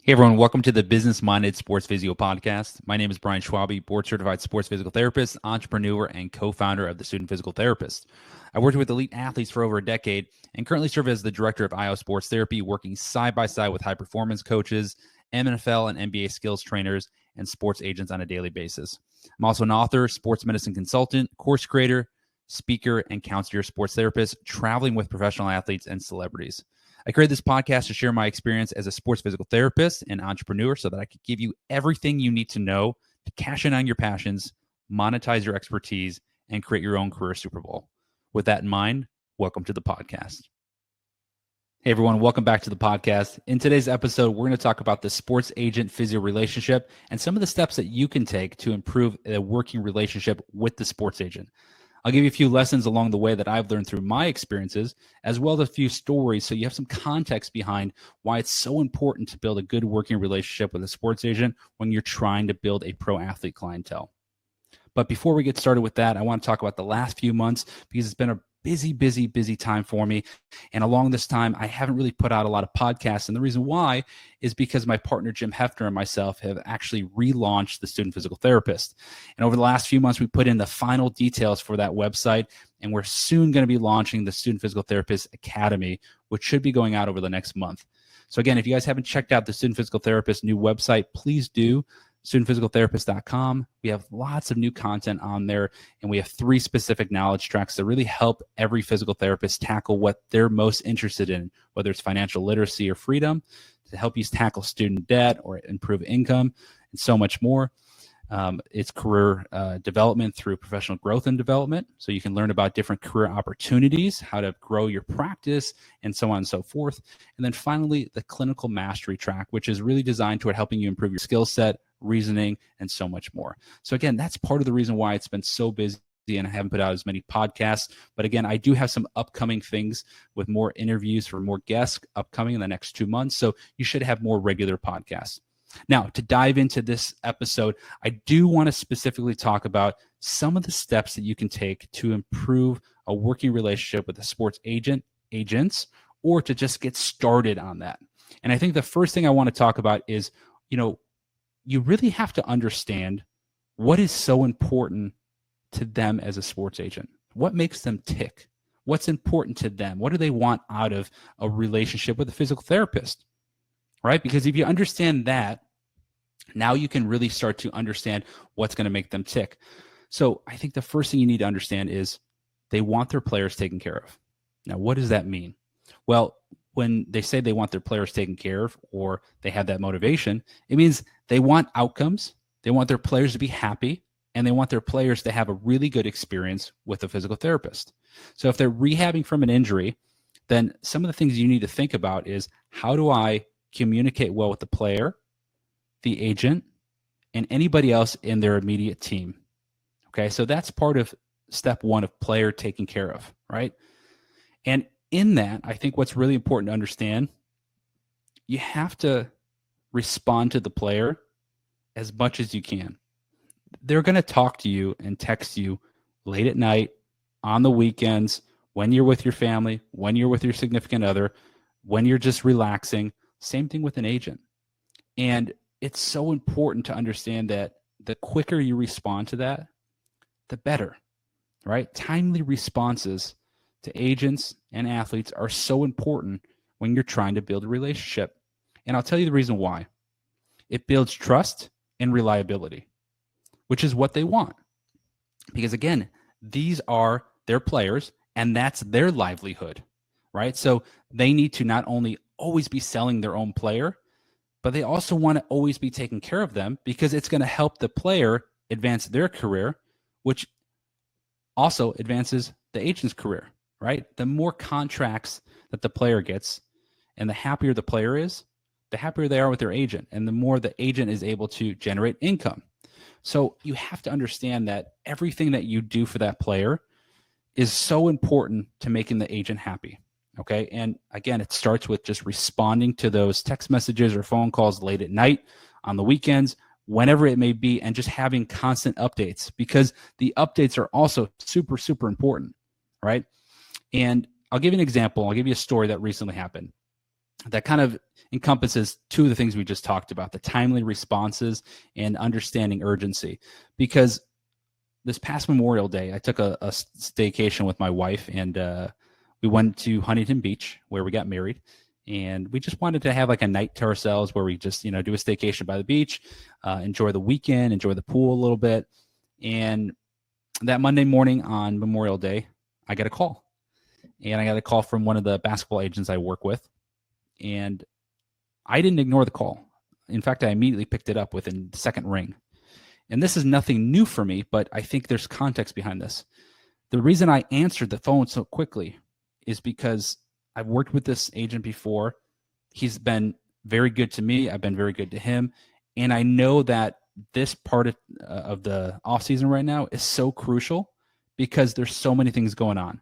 Hey everyone, welcome to the Business Minded Sports Physio podcast. My name is Brian Schwabe, board certified sports physical therapist, entrepreneur, and co-founder of the Student Physical Therapist. I worked with elite athletes for over a decade and currently serve as the director of IO Sports Therapy, working side by side with high performance coaches, NFL and NBA skills trainers, and sports agents on a daily basis. I'm also an author, sports medicine consultant, course creator, speaker, and counselor sports therapist, traveling with professional athletes and celebrities. I created this podcast to share my experience as a sports physical therapist and entrepreneur so that I could give you everything you need to know to cash in on your passions, monetize your expertise, and create your own career Super Bowl. With that in mind, welcome to the podcast. Hey everyone, welcome back to the podcast. In today's episode, we're going to talk about the sports agent physio relationship and some of the steps that you can take to improve a working relationship with the sports agent. I'll give you a few lessons along the way that I've learned through my experiences, as well as a few stories so you have some context behind why it's so important to build a good working relationship with a sports agent when you're trying to build a pro athlete clientele. But before we get started with that, I want to talk about the last few months because it's been a busy time for me. And along this time, I haven't really put out a lot of podcasts. And the reason why is because my partner, Jim Hefner, and myself have actually relaunched the Student Physical Therapist. And over the last few months, we put in the final details for that website. And we're soon going to be launching the Student Physical Therapist Academy, which should be going out over the next month. So again, if you guys haven't checked out the Student Physical Therapist new website, please do. StudentPhysicalTherapist.com. We have lots of new content on there, and we have 3 specific knowledge tracks that really help every physical therapist tackle what they're most interested in, whether it's financial literacy or freedom, to help you tackle student debt or improve income, and so much more. It's career development through professional growth and development. So you can learn about different career opportunities, how to grow your practice, and so on and so forth. And then finally, the clinical mastery track, which is really designed toward helping you improve your skill set, reasoning, and so much more. So again, that's part of the reason why it's been so busy and I haven't put out as many podcasts. But again, I do have some upcoming things with more interviews for more guests upcoming in the next 2 months. So you should have more regular podcasts. Now, to dive into this episode, I do want to specifically talk about some of the steps that you can take to improve a working relationship with a sports agents, or to just get started on that. And I think the first thing I want to talk about is, you really have to understand what is so important to them as a sports agent. What makes them tick? What's important to them? What do they want out of a relationship with a physical therapist? Right? Because if you understand that, now you can really start to understand what's going to make them tick. So I think the first thing you need to understand is they want their players taken care of. Now, what does that mean? Well, when they say they want their players taken care of or they have that motivation, it means they want outcomes, they want their players to be happy, and they want their players to have a really good experience with a physical therapist. So if they're rehabbing from an injury, then some of the things you need to think about is, how do I communicate well with the player, the agent, and anybody else in their immediate team? Okay, so that's part of step 1 of player taken care of, right? And in that, I think what's really important to understand, you have to respond to the player as much as you can. They're going to talk to you and text you late at night, on the weekends, when you're with your family, when you're with your significant other, when you're just relaxing. Same thing with an agent. And it's so important to understand that the quicker you respond to that, the better, right? Timely responses to agents and athletes are so important when you're trying to build a relationship. And I'll tell you the reason why. It builds trust and reliability, which is what they want. Because again, these are their players and that's their livelihood, right? So they need to not only always be selling their own player, but they also want to always be taking care of them, because it's going to help the player advance their career, which also advances the agent's career, right? The more contracts that the player gets and the happier the player is, the happier they are with their agent, and the more the agent is able to generate income. So you have to understand that everything that you do for that player is so important to making the agent happy. Okay. And again, it starts with just responding to those text messages or phone calls late at night, on the weekends, whenever it may be, and just having constant updates, because the updates are also super important. Right. And I'll give you an example. I'll give you a story that recently happened. that kind of encompasses two of the things we just talked about, the timely responses and understanding urgency. Because this past Memorial Day, I took a staycation with my wife, and we went to Huntington Beach where we got married. And we just wanted to have like a night to ourselves where we just, do a staycation by the beach, enjoy the weekend, enjoy the pool a little bit. And that Monday morning on Memorial Day, I got a call. And I got a call from one of the basketball agents I work with. And I didn't ignore the call. In fact, I immediately picked it up within the second ring. And this is nothing new for me, but I think there's context behind this. The reason I answered the phone so quickly is because I've worked with this agent before. He's been very good to me. I've been very good to him. And I know that this part of the offseason right now is so crucial because there's so many things going on.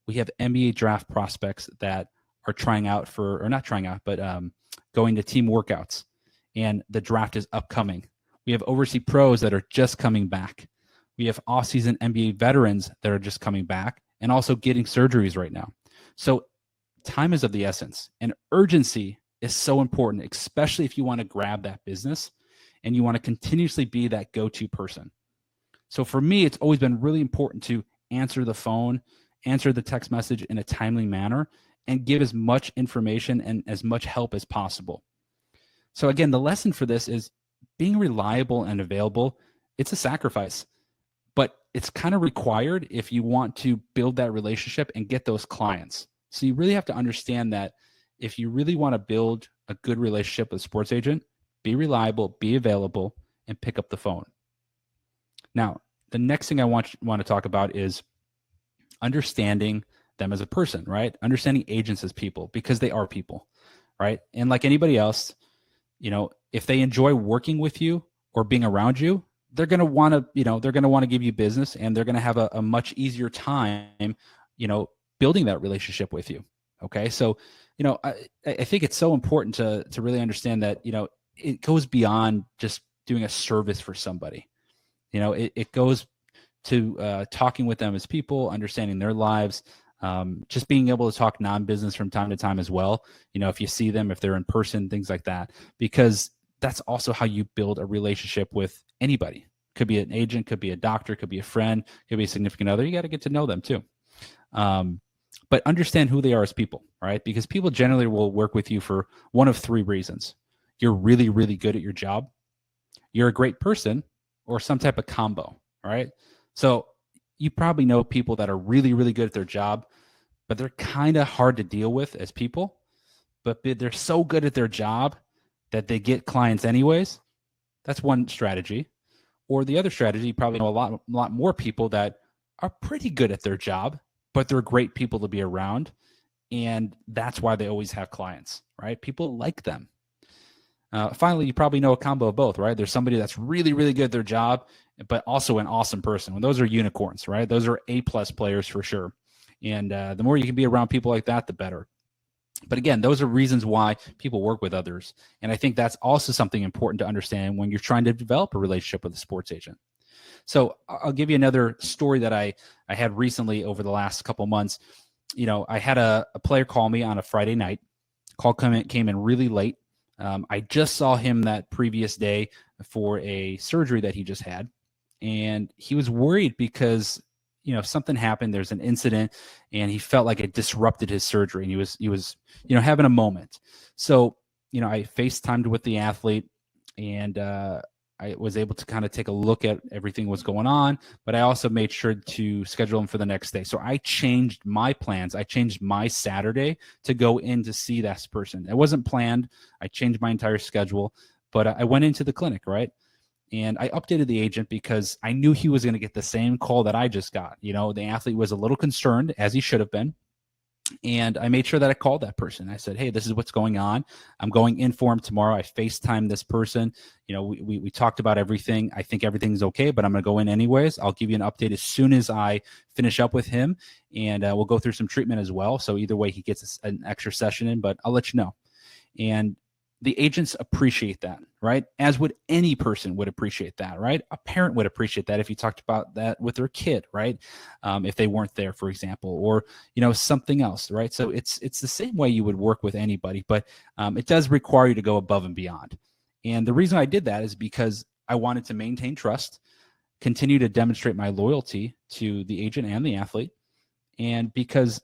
We have NBA draft prospects that are trying out for, or not trying out, but going to team workouts. And the draft is upcoming. We have overseas pros that are just coming back. We have off-season NBA veterans that are just coming back and also getting surgeries right now. So time is of the essence, and urgency is so important, especially if you want to grab that business and you want to continuously be that go-to person. So for me, it's always been really important to answer the phone, answer the text message in a timely manner, and give as much information and as much help as possible. So again, the lesson for this is being reliable and available. It's a sacrifice, but it's kind of required if you want to build that relationship and get those clients. So you really have to understand that if you really want to build a good relationship with a sports agent, be reliable, be available, and pick up the phone. Now, the next thing I want to talk about is understanding them as a person, right? Understanding agents as people, because they are people, right? And like anybody else, if they enjoy working with you or being around you, they're going to want to, give you business, and they're going to have a much easier time, building that relationship with you. Okay. So, I think it's so important to really understand that, it goes beyond just doing a service for somebody. It goes to talking with them as people, understanding their lives, just being able to talk non-business from time to time as well. If you see them, if they're in person, things like that, because that's also how you build a relationship with anybody. Could be an agent, could be a doctor, could be a friend, could be a significant other. You got to get to know them too. But understand who they are as people, right? Because people generally will work with you for one of three reasons. You're really, really good at your job, you're a great person, or some type of combo, right? So you probably know people that are really, really good at their job, but they're kind of hard to deal with as people, but they're so good at their job that they get clients anyways. That's one strategy. Or the other strategy, you probably know a lot more people that are pretty good at their job, but they're great people to be around. And that's why they always have clients, right? People like them. Finally, you probably know a combo of both, right? There's somebody that's really, really good at their job, but also an awesome person. Well, those are unicorns, right? Those are A-plus players for sure. And the more you can be around people like that, the better. But again, those are reasons why people work with others. And I think that's also something important to understand when you're trying to develop a relationship with a sports agent. So I'll give you another story that I had recently over the last couple months. I had a player call me on a Friday night. Call came in really late. I just saw him that previous day for a surgery that he just had. And he was worried because, something happened. There's an incident and he felt like it disrupted his surgery. And he was, having a moment. So, I FaceTimed with the athlete, and I was able to kind of take a look at everything was going on, but I also made sure to schedule him for the next day. So I changed my plans. I changed my Saturday to go in to see that person. It wasn't planned. I changed my entire schedule, but I went into the clinic, right? And I updated the agent because I knew he was going to get the same call that I just got. The athlete was a little concerned, as he should have been. And I made sure that I called that person. I said, hey, this is what's going on. I'm going in for him tomorrow. I FaceTimed this person. We talked about everything. I think everything's okay, but I'm going to go in anyways. I'll give you an update as soon as I finish up with him, and we'll go through some treatment as well. So either way, he gets an extra session in, but I'll let you know. And the agents appreciate that, right? As would any person would appreciate that, right? A parent would appreciate that if you talked about that with their kid, right? If they weren't there, for example, or something else, right? So it's the same way you would work with anybody, but it does require you to go above and beyond. And the reason I did that is because I wanted to maintain trust, continue to demonstrate my loyalty to the agent and the athlete, and because,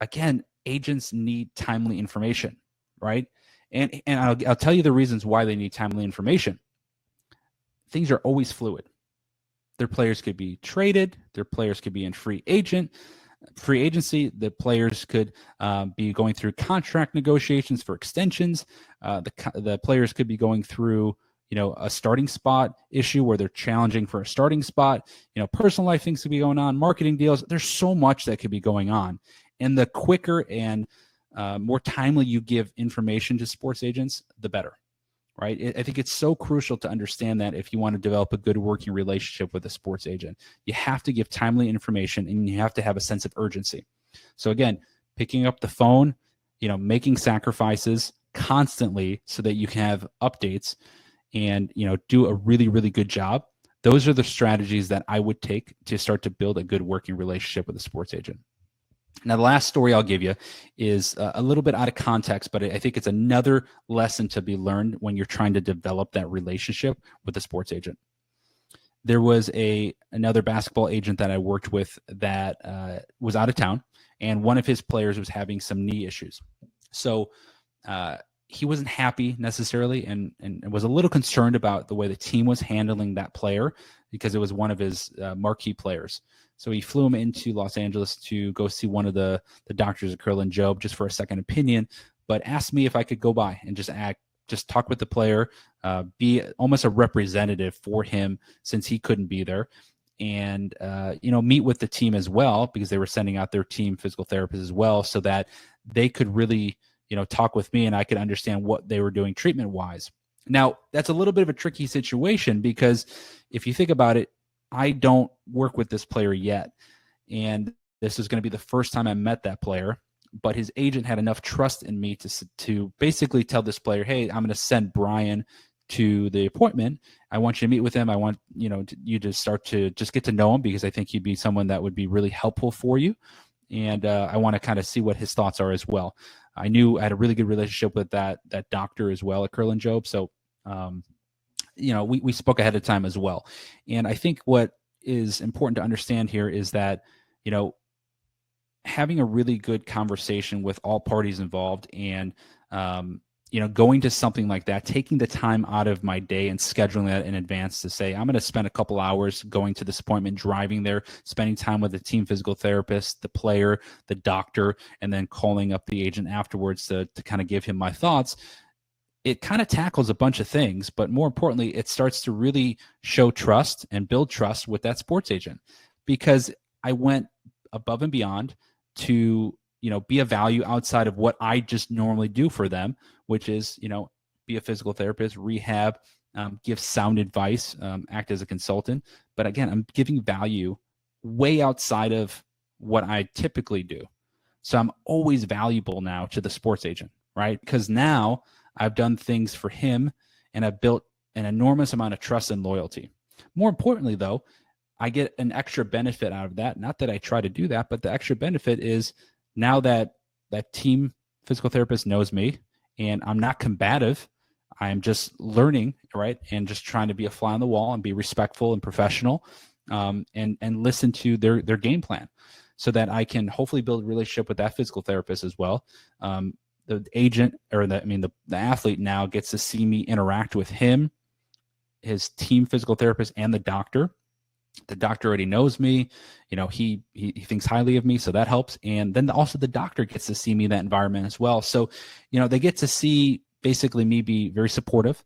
again, agents need timely information, right? And I'll tell you the reasons why they need timely information. Things are always fluid. Their players could be traded. Their players could be in free agency. The players could be going through contract negotiations for extensions. The players could be going through a starting spot issue where they're challenging for a starting spot. Personal life things could be going on, marketing deals. There's so much that could be going on. And the quicker and more timely you give information to sports agents, the better, right? I think it's so crucial to understand that if you want to develop a good working relationship with a sports agent, you have to give timely information and you have to have a sense of urgency. So again, picking up the phone, making sacrifices constantly so that you can have updates and do a really, really good job. Those are the strategies that I would take to start to build a good working relationship with a sports agent. Now, the last story I'll give you is a little bit out of context, but I think it's another lesson to be learned when you're trying to develop that relationship with a sports agent. There was another basketball agent that I worked with that was out of town, and one of his players was having some knee issues. So he wasn't happy necessarily and was a little concerned about the way the team was handling that player because it was one of his marquee players. So he flew him into Los Angeles to go see one of the doctors at Curlin Job just for a second opinion, but asked me if I could go by and just talk with the player, be almost a representative for him since he couldn't be there, and meet with the team as well because they were sending out their team physical therapists as well so that they could really talk with me and I could understand what they were doing treatment-wise. Now, that's a little bit of a tricky situation because if you think about it, I don't work with this player yet. And this is going to be the first time I met that player, but his agent had enough trust in me to basically tell this player, hey, I'm going to send Brian to the appointment. I want you to meet with him. I want you to start to just get to know him because I think he'd be someone that would be really helpful for you. And I want to kind of see what his thoughts are as well. I knew I had a really good relationship with that doctor as well at Curlin Job. So, we spoke ahead of time as well. And I think what is important to understand here is that, having a really good conversation with all parties involved and, going to something like that, taking the time out of my day and scheduling that in advance to say, I'm going to spend a couple hours going to this appointment, driving there, spending time with the team physical therapist, the player, the doctor, and then calling up the agent afterwards to kind of give him my thoughts. It kind of tackles a bunch of things, but more importantly, it starts to really show trust and build trust with that sports agent because I went above and beyond to, be a value outside of what I just normally do for them, which is, be a physical therapist, rehab, give sound advice, act as a consultant. But again, I'm giving value way outside of what I typically do. So I'm always valuable now to the sports agent, right? Because now I've done things for him and I've built an enormous amount of trust and loyalty. More importantly, though, I get an extra benefit out of that. Not that I try to do that, but the extra benefit is now that team physical therapist knows me and I'm not combative. I'm just learning, right? And just trying to be a fly on the wall and be respectful and professional and listen to their game plan so that I can hopefully build a relationship with that physical therapist as well. The agent or the athlete now gets to see me interact with him, his team physical therapist, and the doctor. The doctor already knows me. He thinks highly of me, so that helps. And then also the doctor gets to see me in that environment as well. So, they get to see basically me be very supportive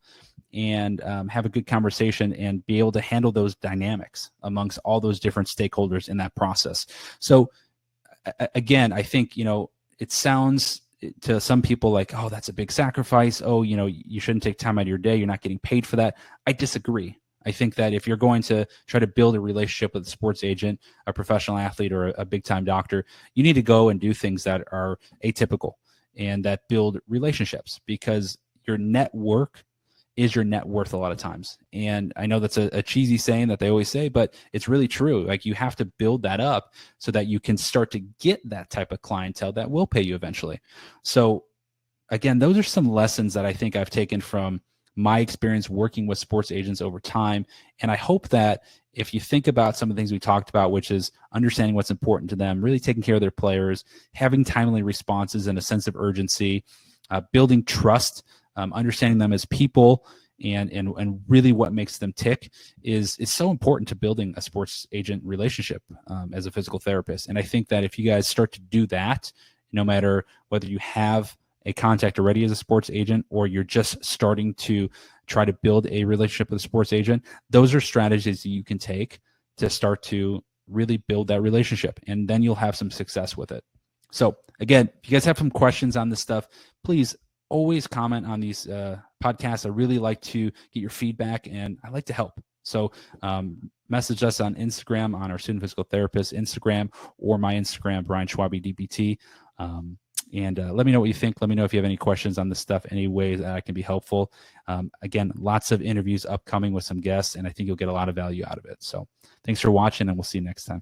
and have a good conversation and be able to handle those dynamics amongst all those different stakeholders in that process. So again, I think, it sounds to some people like, oh, that's a big sacrifice. Oh, you shouldn't take time out of your day. You're not getting paid for that. I disagree. I think that if you're going to try to build a relationship with a sports agent, a professional athlete, or a big-time doctor, you need to go and do things that are atypical and that build relationships because your network is your net worth a lot of times. And I know that's a cheesy saying that they always say, but it's really true. Like, you have to build that up so that you can start to get that type of clientele that will pay you eventually. So again, those are some lessons that I think I've taken from my experience working with sports agents over time. And I hope that if you think about some of the things we talked about, which is understanding what's important to them, really taking care of their players, having timely responses and a sense of urgency, building trust, understanding them as people, and really what makes them tick is so important to building a sports agent relationship as a physical therapist. And I think that if you guys start to do that, no matter whether you have a contact already as a sports agent or you're just starting to try to build a relationship with a sports agent, those are strategies that you can take to start to really build that relationship, and then you'll have some success with it. So again, if you guys have some questions on this stuff, please always comment on these podcasts. I really like to get your feedback, and I like to help. So message us on Instagram, on our Student Physical Therapist Instagram, or my Instagram, Brian Schwabe DPT. And let me know what you think. Let me know if you have any questions on this stuff, any way that I can be helpful. Again, lots of interviews upcoming with some guests, and I think you'll get a lot of value out of it. So thanks for watching, and we'll see you next time.